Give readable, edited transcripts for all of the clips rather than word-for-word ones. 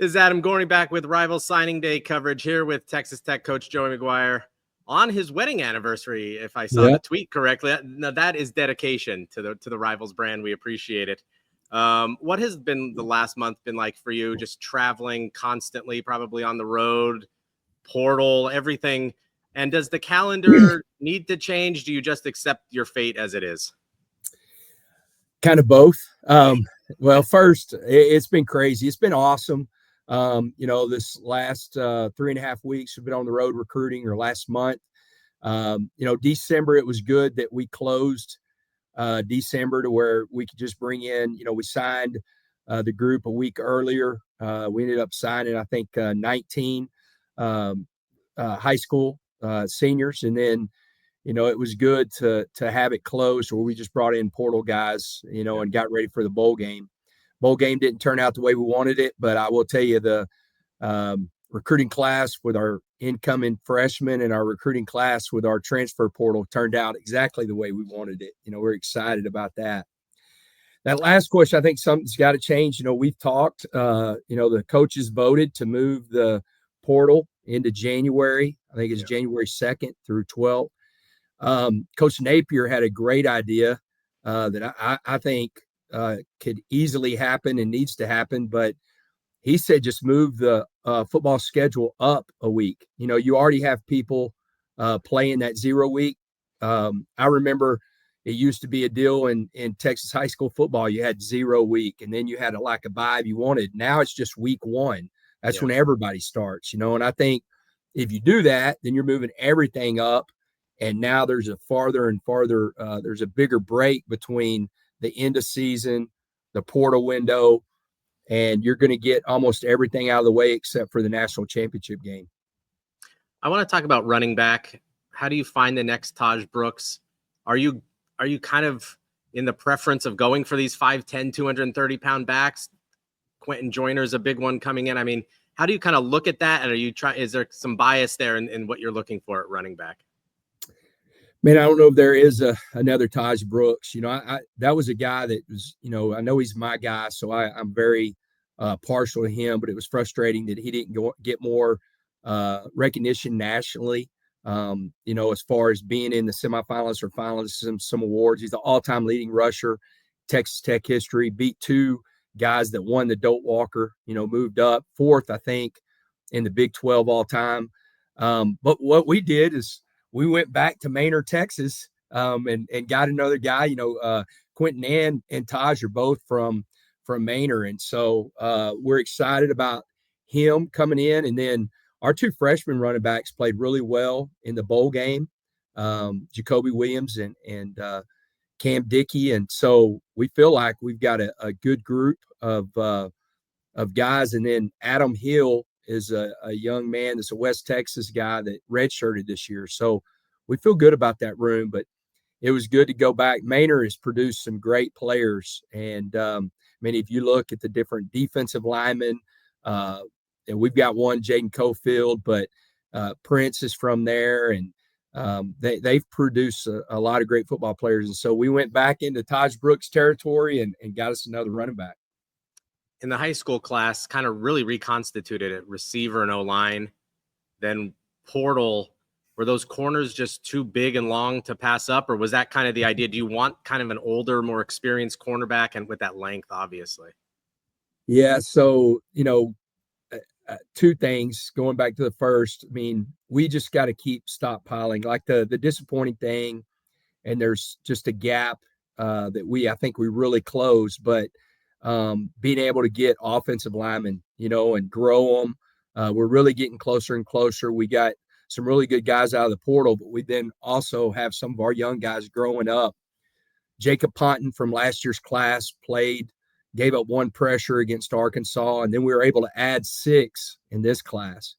This is Adam Gorney back with Rival Signing Day coverage here with Texas Tech coach Joey McGuire on his wedding anniversary. If I saw the tweet correctly, now that is dedication to the Rivals brand. We appreciate it. What has been the last month been like for you? Just traveling constantly, probably on the road, portal, everything. And does the calendar need to change? Do you just accept your fate as it is? Kind of both. Well, first, it's been crazy. It's been awesome. This last 3.5 weeks we've been on the road recruiting, or last month. December, it was good that we closed December to where we could just bring in, we signed the group a week earlier. We ended up signing, I think, 19 high school seniors. And then, it was good to have it closed where we just brought in portal guys, and got ready for the bowl game. Bowl game didn't turn out the way we wanted it, but I will tell you the recruiting class with our incoming freshmen and our recruiting class with our transfer portal turned out exactly the way we wanted it. We're excited about that. That last question, I think something's got to change. We've talked, the coaches voted to move the portal into January. I think it's January 2nd through 12th. Coach Napier had a great idea that I think could easily happen and needs to happen, but he said just move the football schedule up a week. You already have people playing that 0 week. I remember it used to be a deal in Texas high school football. You had 0 week, and then you had a bye if you wanted. Now it's just week 1. That's when everybody starts, and I think if you do that, then you're moving everything up. And now there's a farther and farther, there's a bigger break between the end of season, the portal window, and you're going to get almost everything out of the way except for the national championship game. I want to talk about running back. How do you find the next Taj Brooks? Are you kind of in the preference of going for these 5'10", 230-pound backs? Quentin Joyner's a big one coming in. I mean, how do you kind of look at that? And is there some bias there in what you're looking for at running back? Man, I don't know if there is another Taj Brooks. That was a guy that was, I know he's my guy, so I'm very partial to him, but it was frustrating that he didn't get more recognition nationally, as far as being in the semifinalists or finalists, some awards. He's the all-time leading rusher, Texas Tech history, beat 2 guys that won the Doak Walker, moved up 4th, I think, in the Big 12 all-time. But what we did is, we went back to Maynard, Texas, and got another guy. Quentin and Taj are both from Maynard, and so we're excited about him coming in. And then our 2 freshman running backs played really well in the bowl game, Jacoby Williams and Cam Dickey, and so we feel like we've got a good group of guys. And then Adam Hill is a young man that's a West Texas guy that redshirted this year. So we feel good about that room, but it was good to go back. Maynard has produced some great players. And if you look at the different defensive linemen, and we've got one, Jaden Cofield, but Prince is from there, and they've produced a lot of great football players. And so we went back into Taj Brooks territory and got us another running back. In the high school class, kind of really reconstituted at receiver and O-line, then portal. Were those corners just too big and long to pass up, or was that kind of the idea? Do you want kind of an older, more experienced cornerback, and with that length, obviously? Yeah, so, 2 things, going back to the first. We just got to keep stockpiling. Like the disappointing thing, and there's just a gap that I think we really closed, but being able to get offensive linemen, and grow them. We're really getting closer and closer. We got some really good guys out of the portal, but we then also have some of our young guys growing up. Jacob Ponton from last year's class gave up 1 pressure against Arkansas, and then we were able to add 6 in this class.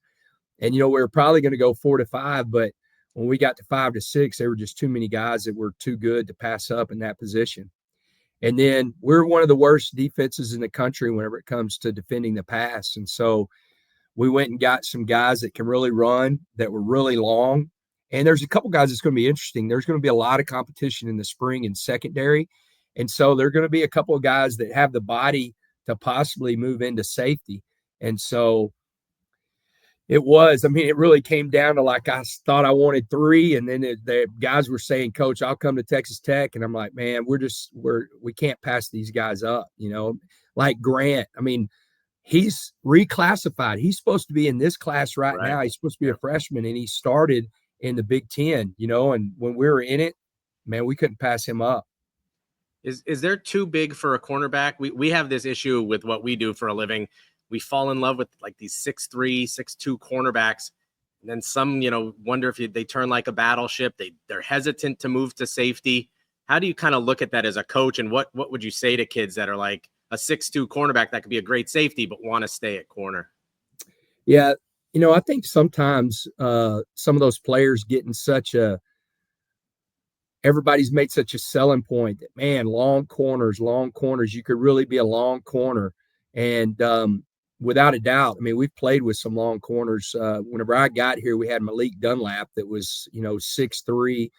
And, we were probably going to go 4 to 5, but when we got to 5 to 6, there were just too many guys that were too good to pass up in that position. And then we're one of the worst defenses in the country whenever it comes to defending the pass. And so we went and got some guys that can really run, that were really long. And there's a couple guys that's going to be interesting. There's going to be a lot of competition in the spring in secondary. And so there are going to be a couple of guys that have the body to possibly move into safety. And so it was, I mean, it really came down to like, I thought I wanted 3. And then the guys were saying, Coach, I'll come to Texas Tech. And I'm like, man, we can't pass these guys up, like Grant. I mean, he's reclassified. He's supposed to be in this class right now. He's supposed to be a freshman, and he started in the Big Ten, and when we were in it, man, we couldn't pass him up. Is there too big for a cornerback? We have this issue with what we do for a living. We fall in love with like these 6'3", 6'2" cornerbacks. And then some, wonder if they turn like a battleship. They're hesitant to move to safety. How do you kind of look at that as a coach? And what would you say to kids that are like a 6'2" cornerback that could be a great safety, but want to stay at corner? Yeah. I think sometimes some of those players get in everybody's made such a selling point that, man, long corners, you could really be a long corner. And without a doubt, I mean, we've played with some long corners. Whenever I got here, we had Malik Dunlap that was, 6'3".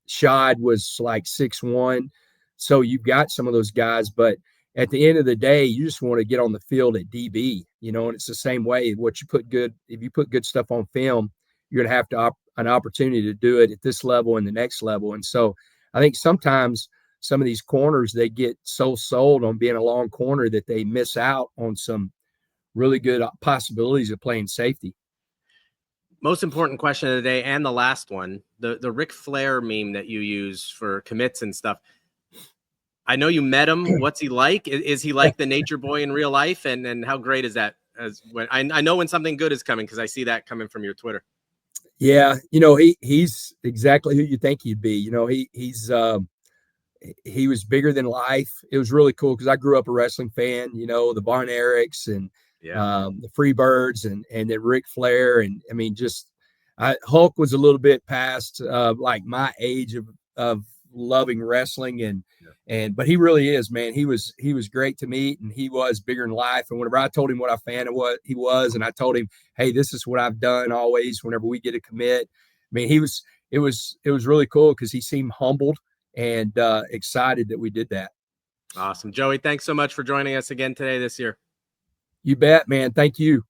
Shad was like 6'1". So you've got some of those guys, but at the end of the day, you just want to get on the field at DB, and it's the same way. If you put good stuff on film, you're going to have an opportunity to do it at this level and the next level. And so I think sometimes some of these corners, they get so sold on being a long corner that they miss out on some really good possibilities of playing safety. Most important question of the day, and the last one, the Ric Flair meme that you use for commits and stuff. I know you met him. What's he like? Is he like the nature boy in real life? And how great is that? I know when something good is coming, because I see that coming from your Twitter. Yeah, he's exactly who you think he'd be. He was bigger than life. It was really cool because I grew up a wrestling fan. The Von Erichs and the Freebirds and then Ric Flair, and I mean, Hulk was a little bit past like my age of loving wrestling, but he really is, man. He was great to meet, and he was bigger than life. And whenever I told him what a fan he was, and I told him, hey, this is what I've done always whenever we get a commit. I mean, it was really cool because he seemed humbled and excited that we did that. Awesome. Joey, thanks so much for joining us again today this year. You bet, man. Thank you.